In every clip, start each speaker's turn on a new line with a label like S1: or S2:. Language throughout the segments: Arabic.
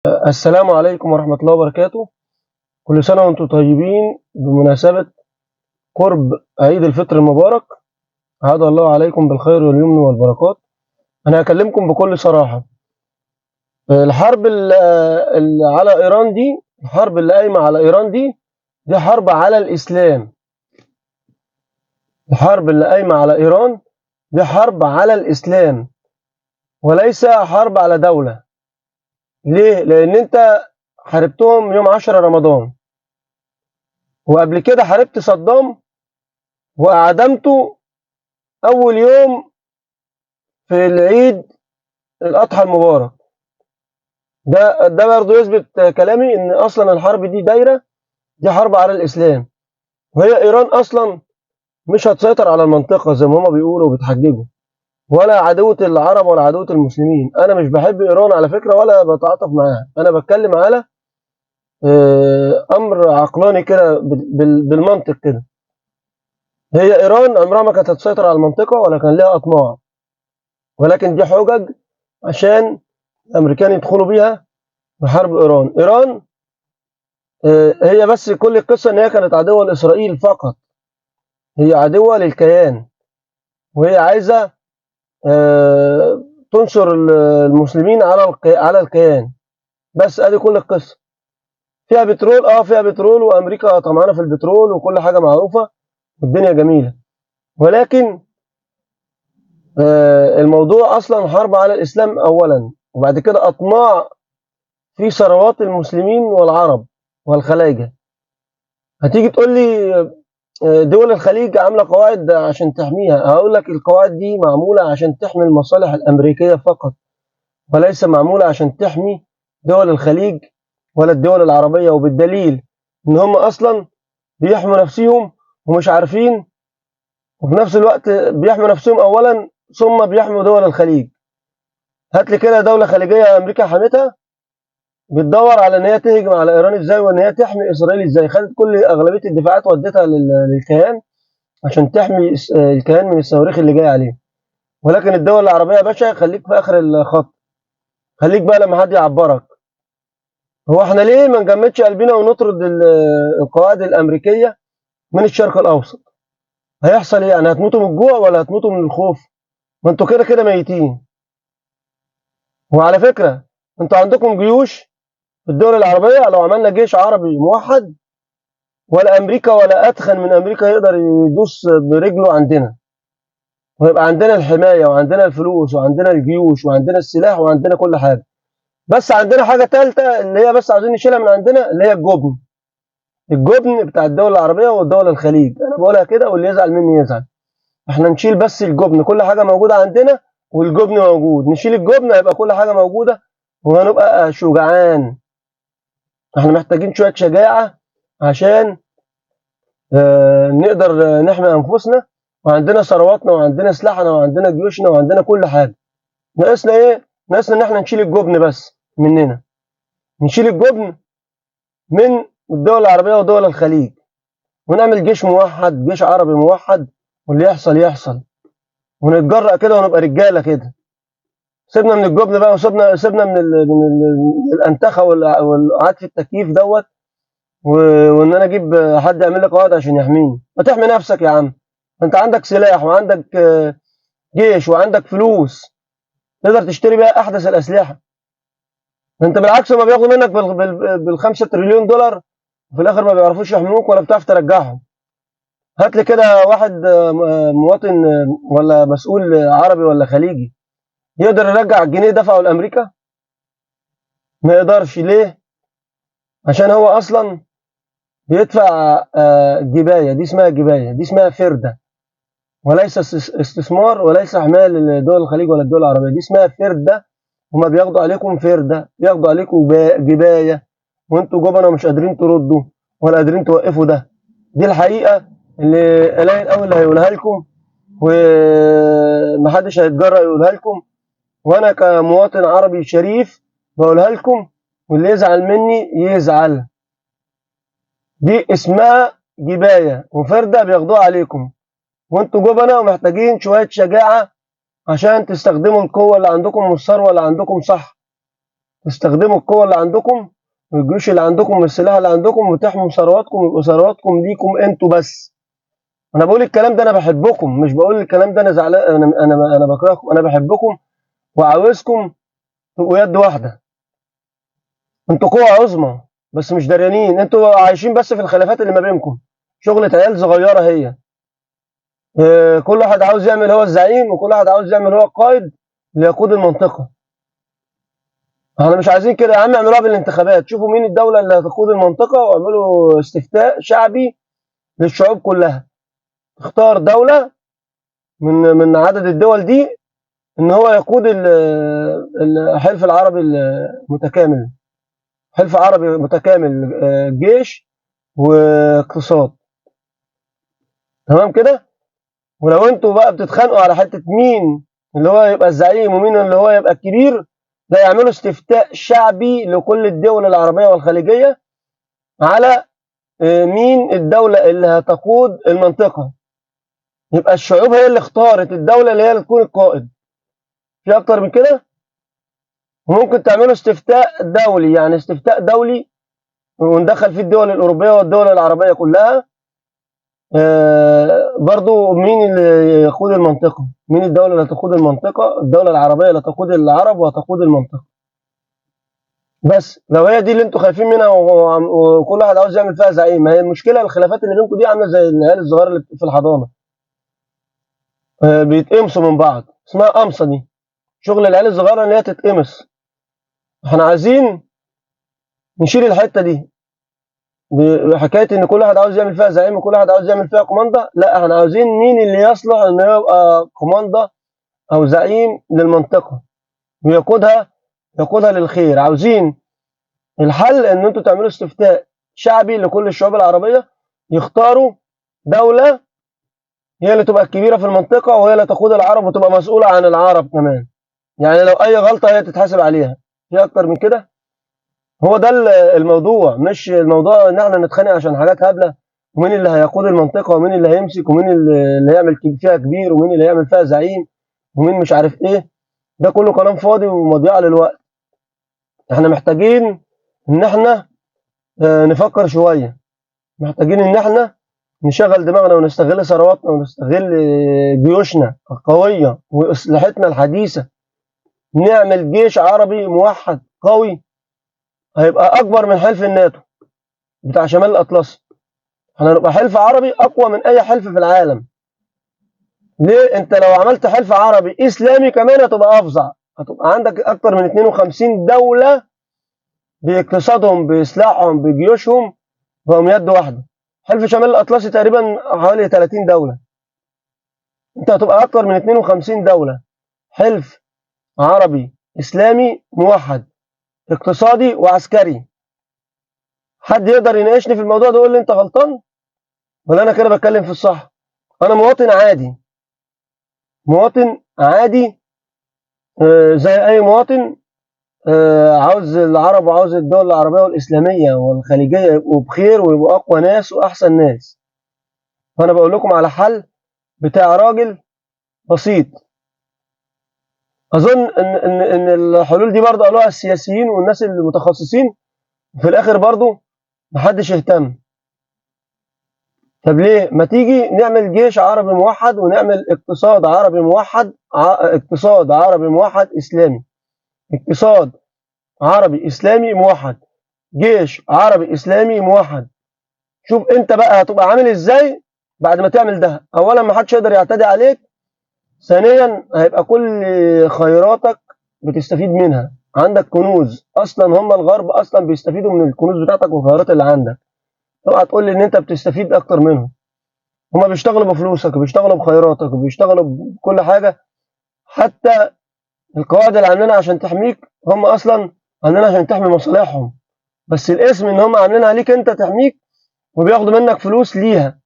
S1: السلام عليكم ورحمة الله وبركاته. كل سنة وانتم طيبين بمناسبة قرب عيد الفطر المبارك. عاد الله عليكم بالخير واليمن والبركات. أنا هكلمكم بكل صراحة. الحرب اللي على إيران دي، الحرب اللي قايمة على إيران دي حرب على الإسلام. الحرب اللي قايمة على إيران دي حرب على الإسلام وليس حرب على دولة. ليه؟ لأن أنت حاربتهم يوم 10 رمضان، وقبل كده حاربت صدام وأعدمته أول يوم في العيد الأضحى المبارك. ده برضه يثبت كلامي إن أصلا الحرب دي دايرة، دي حرب على الإسلام. وهي إيران أصلا مش هتسيطر على المنطقة زي ما هما بيقولوا وبيتحججوا، ولا عدوة العرب ولا عدوة المسلمين. أنا مش بحب إيران على فكرة ولا بتعاطف معاها، أنا بتكلم على أمر عقلاني كده بالمنطق كده. هي إيران عمرها ما كانت هتسيطر على المنطقة ولا كان لها أطماع، ولكن دي حجج عشان الأمريكان يدخلوا بيها في حرب إيران. إيران هي بس كل القصة إن هي كانت عدوة لإسرائيل فقط، هي عدوة للكيان، وهي عايزة تنصر المسلمين على الكيان. بس ادي كل القصة. فيها بترول، فيها بترول، وامريكا طمعانة في البترول وكل حاجة معروفة والدنيا جميلة، ولكن الموضوع اصلا حرب على الاسلام اولا، وبعد كده اطماع في ثروات المسلمين والعرب والخلايجة. هتيجي تقول لي دول الخليج عاملة قواعد عشان تحميها. هقول لك القواعد دي معمولة عشان تحمي المصالح الأمريكية فقط، وليس معمولة عشان تحمي دول الخليج ولا الدول العربية. وبالدليل إن هم أصلا بيحموا نفسهم ومش عارفين، وفي نفس الوقت بيحموا نفسهم أولا ثم بيحموا دول الخليج. هات لي كده دولة خليجية أمريكا حمتها بتدور على إن هي تهجم على إيران إزاي وإن هي تحمي إسرائيل إزاي. خدت كل أغلبية الدفاعات ودتها للكيان عشان تحمي الكيان من الصواريخ اللي جايه عليه. ولكن الدول العربيه يا باشا خليك في اخر الخط، خليك بقى لما حد يعبرك. هو احنا ليه ما نجمدش قلبنا ونطرد القواعد الامريكيه من الشرق الاوسط؟ هيحصل ايه يعني؟ هتموتوا من الجوع ولا هتموتوا من الخوف؟ ما انتوا كده كده ميتين. وعلى فكره انتوا عندكم جيوش في الدول العربيه، لو عملنا جيش عربي موحد ولا امريكا ولا اتخن من امريكا يقدر يدوس برجله عندنا، ويبقى عندنا الحمايه وعندنا الفلوس وعندنا الجيوش وعندنا السلاح وعندنا كل حاجه. بس عندنا حاجه ثالثه اللي هي بس عاوزين نشيلها من عندنا، اللي هي الجبن. الجبن بتاع الدول العربيه والدول الخليج، انا بقولها كده واللي يزعل مني يزعل. احنا نشيل بس الجبن، كل حاجه موجوده عندنا والجبن موجود. نشيل الجبن هيبقى كل حاجه موجوده وهنبقى شجعان. احنا محتاجين شويه شجاعه عشان نقدر نحمي انفسنا، وعندنا ثرواتنا وعندنا سلاحنا وعندنا جيوشنا وعندنا كل حاجه. ناقصنا ايه؟ ناقصنا ان احنا نشيل الجبن بس مننا، نشيل الجبن من الدول العربيه ودول الخليج، ونعمل جيش موحد، جيش عربي موحد، واللي يحصل يحصل، ونتجرأ كده ونبقى رجاله كده. سيبنا من الجبن بقى، وسيبنا من الانتخه والقعاد في التكييف دوت، وان انا اجيب حد يعمل لي قواعد عشان يحميني. ما تحمي نفسك يا عم، انت عندك سلاح وعندك جيش وعندك فلوس تقدر تشتري بيها احدث الاسلحه. انت بالعكس ما بياخدوا منك بال5 تريليون دولار، وفي الاخر ما بيعرفوش يحموك ولا بتعرف ترجعهم. هات لي كده واحد مواطن ولا مسؤول عربي ولا خليجي يقدر يرجع الجنيه دفعه لامريكا؟ ما يقدرش. ليه؟ عشان هو اصلا بيدفع جبايه. دي اسمها جبايه، دي اسمها فرده، وليس استثمار وليس حمايه لدول الخليج ولا الدول العربيه. دي اسمها فرده. هما بياخدوا عليكم فرده، بياخدوا عليكم جبايه، وانتوا جبنه مش قادرين تردوا ولا قادرين توقفوا ده. دي الحقيقه اللي قليل قوي اللي هيقولها لكم، ومحدش هيتجرأ يقولها لكم. وانا كمواطن عربي شريف بقولها لكم، واللي يزعل مني يزعل. دي اسمها جبايه وفرده بياخدوها عليكم، وانتوا جبنه ومحتاجين شويه شجاعه عشان تستخدموا القوه اللي عندكم والثروه اللي عندكم صح. تستخدموا القوة اللي عندكم والجيوش اللي عندكم والسلاح اللي عندكم وتحموا ثرواتكم ويبقوا ثرواتكم ليكم انتوا بس. انا بقول الكلام ده انا بحبكم، مش بقول الكلام ده انا زعلان، انا بكرهكم، انا بحبكم وعاوزكم تبقوا يد واحدة. انتوا قوة عظمى بس مش دريانين، انتوا عايشين بس في الخلافات اللي ما بينكم، شغلة عيال صغيرة هي. كل واحد عاوز يعمل هو الزعيم وكل واحد عاوز يعمل هو القائد ليقود المنطقة. احنا مش عايزين كده يا عم، اعملوها بالانتخابات، شوفوا مين الدولة اللي هتقود المنطقة واعملوا استفتاء شعبي للشعوب كلها، اختار دولة من عدد الدول دي ان هو يقود الحلف العربي المتكامل، حلف عربي متكامل، جيش واقتصاد. تمام كده. ولو انتوا بقى بتتخانقوا على حتة مين اللي هو يبقى الزعيم ومين اللي هو يبقى الكبير، ده يعملوا استفتاء شعبي لكل الدول العربية والخليجية على مين الدولة اللي هتقود المنطقة، يبقى الشعوب هي اللي اختارت الدولة اللي هي اللي تكون القائد. في اكتر من كده؟ وممكن تعملوا استفتاء دولي، يعني استفتاء دولي وندخل فيه الدول الأوروبية والدول العربية كلها، برضو مين اللي يقود المنطقة، مين الدولة اللي تقود المنطقة، الدولة العربية اللي تقود العرب وتقود المنطقة. بس لو هي دي اللي انتوا خايفين منها وكل واحد عاوز يعمل فيها زعيم، ما هي المشكلة الخلافات اللي بينكم دي عاملة زي العيال الصغيرة اللي في الحضانة، بيتقمصوا من بعض، اسمها قمصة دي، شغل العيال الصغيرة اللي هي تتقمص. احنا عايزين نشيل الحتة دي بحكاية ان كل واحد عاوز يعمل فيها زعيم وكل واحد عاوز يعمل فيها كوماندا، لا احنا عاوزين مين اللي يصلح انه يبقى كوماندا او زعيم للمنطقة ويقودها للخير. عاوزين الحل ان انتوا تعملوا استفتاء شعبي لكل الشعوب العربية، يختاروا دولة هي اللي تبقى الكبيرة في المنطقة وهي اللي تقود العرب وتبقى مسؤولة عن العرب كمان، يعني لو اي غلطة هي تتحاسب عليها. في اكتر من كده؟ هو ده الموضوع، مش الموضوع ان احنا نتخانق عشان حاجات هبلة، ومين اللي هيقود المنطقة ومين اللي هيمسك ومين اللي هيعمل فيها كبير ومين اللي هيعمل فيها زعيم ومين مش عارف ايه. ده كله كلام فاضي ومضيعة للوقت. احنا محتاجين ان احنا نفكر شوية، محتاجين ان احنا نشغل دماغنا ونستغل ثرواتنا ونستغل جيوشنا القوية واسلحتنا الحديثة، نعمل جيش عربي موحد قوي هيبقى اكبر من حلف الناتو بتاع شمال الاطلسي. احنا هنبقى حلف عربي اقوى من اي حلف في العالم. ليه؟ انت لو عملت حلف عربي اسلامي كمان هتبقى افظع، هتبقى عندك اكتر من 52 دولة باقتصادهم بسلاحهم بجيوشهم بهم يد واحدة. حلف شمال الاطلسي تقريبا حوالي 30 دولة، انت هتبقى اكتر من 52 دولة، حلف عربي اسلامي موحد اقتصادي وعسكري. حد يقدر يناقشني في الموضوع ده يقول لي انت غلطان ولا انا كده بتكلم في الصح؟ انا مواطن عادي، مواطن عادي زي اي مواطن، عاوز العرب وعاوز الدول العربية والإسلامية والخليجية يبقوا بخير ويبقوا أقوى ناس وأحسن ناس. فأنا بقول لكم على حل بتاع راجل بسيط. أظن إن الحلول دي برضه قالوها السياسيين والناس المتخصصين، في الآخر برضه محدش يهتم. طب ليه؟ ما تيجي نعمل جيش عربي موحد ونعمل اقتصاد عربي موحد، اقتصاد عربي موحد إسلامي، اقتصاد عربي إسلامي موحد، جيش عربي إسلامي موحد. شوف انت بقى هتبقى عامل ازاي بعد ما تعمل ده. اولا ما حدش يقدر يعتدي عليك، ثانيا هيبقى كل خيراتك بتستفيد منها، عندك كنوز اصلا، هم الغرب اصلا بيستفيدوا من الكنوز بتاعتك والخيرات اللي عندك. اوعى تقول لي ان انت بتستفيد اكتر منهم، هم بيشتغلوا بفلوسك وبيشتغلوا بخيراتك وبيشتغلوا بكل حاجه. حتى القواعد اللي عندنا عشان تحميك هم اصلا عندنا عشان تحمي مصالحهم، بس الاسم ان هم عاملينها ليك انت تحميك، وبياخدوا منك فلوس ليها،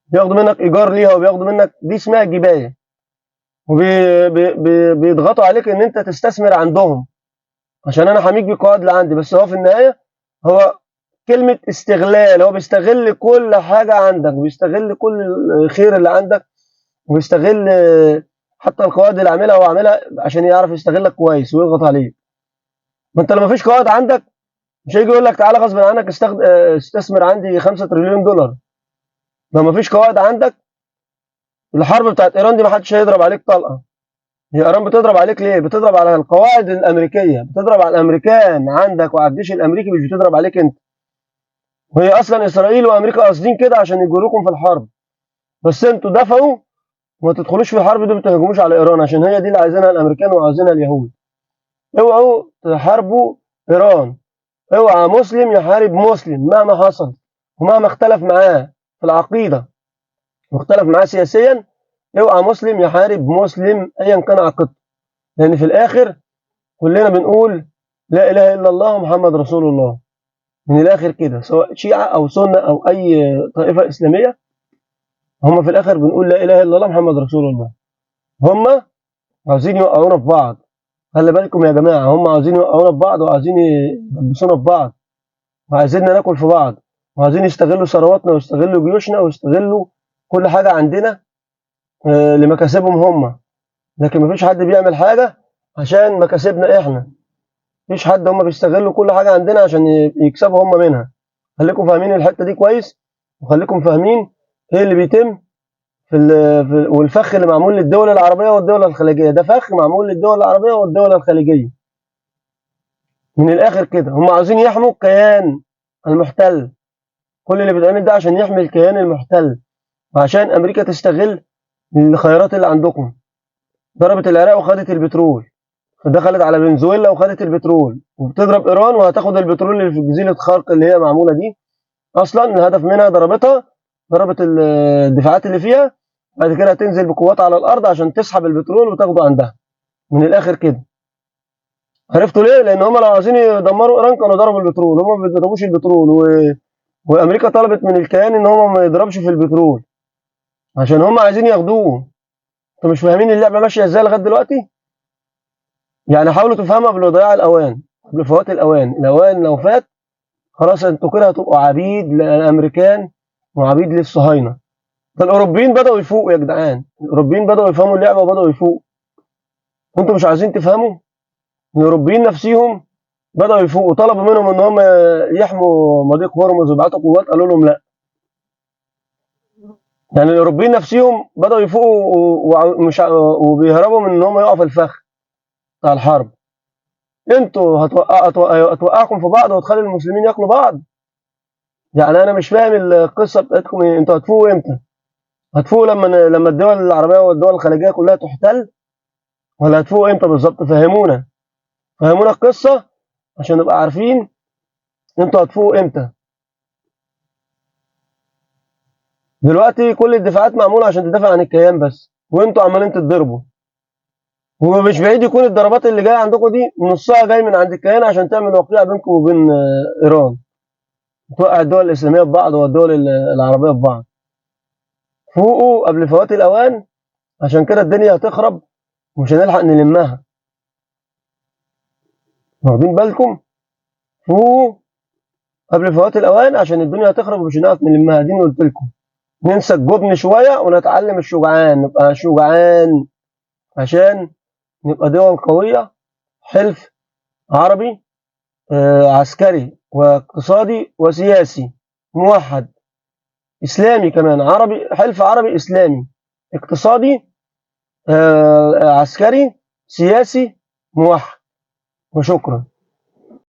S1: بياخدوا منك ايجار ليها وبياخدوا منك، دي اسمها جبايه، وبيضغطوا عليك ان انت تستثمر عندهم عشان انا حميك بالقواعد اللي عندي. بس هو في النهايه هو كلمه استغلال، هو بيستغل كل حاجه عندك، بيستغل كل الخير اللي عندك، وبيستغل حتى القواعد اللي عاملها هو عاملها عشان يعرف يستغلك كويس ويضغط عليك. ما انت لما فيش قواعد عندك مش هيجي يقول لك تعالى غصب عنك استثمر عندي 5 تريليون دولار. لما فيش قواعد عندك، الحرب بتاعت ايران دي ما حدش هيضرب عليك طلقه. هي ايران بتضرب عليك ليه؟ بتضرب على القواعد الامريكيه، بتضرب على الامريكان عندك وعلى الجيش الامريكي، مش بتضرب عليك انت. وهي اصلا اسرائيل وامريكا قاصدين كده عشان يجروكم في الحرب، بس انتوا دفعوا وما تدخلوش في الحرب دي، ما تهجموش على ايران عشان هي دي اللي عايزينها الامريكان وعايزينها اليهود. اوعوا تحاربوا ايران، اوعى مسلم يحارب مسلم مهما حصل ومهما اختلف معاه في العقيده واختلف معاه سياسيا. اوعى مسلم يحارب مسلم ايا كان عقيدته، لان في الاخر كلنا بنقول لا اله الا الله محمد رسول الله. من الاخر كده، سواء شيعه او سنه او اي طائفه اسلاميه، هم في الاخر بنقول لا اله الا الله محمد رسول الله. هم عاوزين يوقعونا في بعض. خلي بالكم يا جماعه، هم عاوزين يوقعونا في بعض وعاوزين يلبسونا في بعض وعايزيننا ناكل في بعض وعايزين يستغلوا ثرواتنا ويستغلوا جيوشنا ويستغلوا كل حاجه عندنا لمكاسبهم هم. لكن مفيش حد بيعمل حاجه عشان مكاسبنا احنا. مفيش حد، هم بيستغلوا كل حاجه عندنا عشان يكسبوا هم منها. خليكم فاهمين الحته دي كويس، وخليكم فاهمين ايه اللي بيتم والفخ اللي معمول للدول العربيه والدول الخليجيه. ده فخ معمول للدول العربيه والدول الخليجيه. من الاخر كده هم عاوزين يحموا الكيان المحتل. كل اللي بيتعمل ده عشان يحمي الكيان المحتل، وعشان امريكا تستغل الخيرات اللي عندكم. ضربت العراق وخدت البترول، فدخلت على فنزويلا وخدت البترول، وبتضرب ايران وهتاخد البترول اللي في جزيره خرق اللي هي معموله دي. اصلا الهدف منها ضربت الدفاعات اللي فيها، بعد كده هتنزل بقوات على الارض عشان تسحب البترول وتاخده عندها. من الاخر كده، عرفتوا ليه؟ لان هم لو عايزين يدمروا ايران كانوا ضربوا البترول. هم ما بيضربوش البترول وامريكا طلبت من الكيان ان هم ما يضربش في البترول عشان هم عايزين ياخدوه. انتوا مش فاهمين اللعبه ماشيه ازاي لغايه دلوقتي؟ يعني حاولوا تفهموا قبل ضياع الاوان، قبل فوات الاوان. الاوان لو فات خلاص انتوا كده هتبقوا عبيد للامريكان وعبيد للصهاينه. ده الاوروبيين بداوا يفوقوا يا جدعان، الاوروبيين بداوا يفهموا اللعبه وبداوا يفوقوا. انتوا مش عايزين تفهموا؟ الاوروبيين نفسيهم بداوا يفوقوا، طلبوا منهم ان هم يحموا مضيق هرمز ويبعتوا قوات، قالوا لهم لا. يعني الاوروبيين نفسهم بداوا يفوقوا ومش وبيهربوا من ان هم يقعوا في الفخ بتاع الحرب. انتوا هتوقعكم في بعض وتخلي المسلمين ياكلوا بعض. يعني انا مش فاهم القصه بتاعتكم ايه. انتوا هتفوقوا امتى؟ هتفوقوا لما الدول العربيه والدول الخليجيه كلها تحتل، ولا هتفوقوا امتى بالظبط؟ فهمونا، فهمونا القصه عشان نبقى عارفين انتوا هتفوقوا امتى. دلوقتي كل الدفاعات معموله عشان تدافع عن الكيان بس، وانتوا عمالين تتضربوا. ومش بعيد يكون الضربات اللي جايه عندكم دي نصها جاي من عند الكيان عشان تعمل وقيعه بينكم وبين ايران، توقع الدول الاسلاميه ببعض والدول العربيه ببعض. فوقوا قبل فوات الاوان، عشان كده الدنيا هتخرب ومش هنلحق نلمها. واخدين بالكم؟ فوقوا قبل فوات الاوان عشان الدنيا هتخرب ومش هنعرف نلمها. دي قلت لكم ننسى الجبن شويه ونتعلم الشجعان، نبقى شجعان عشان نبقى دول قويه. حلف عربي عسكري واقتصادي وسياسي موحد، اسلامي كمان، عربي، حلف عربي اسلامي اقتصادي عسكري سياسي موحد. وشكرا.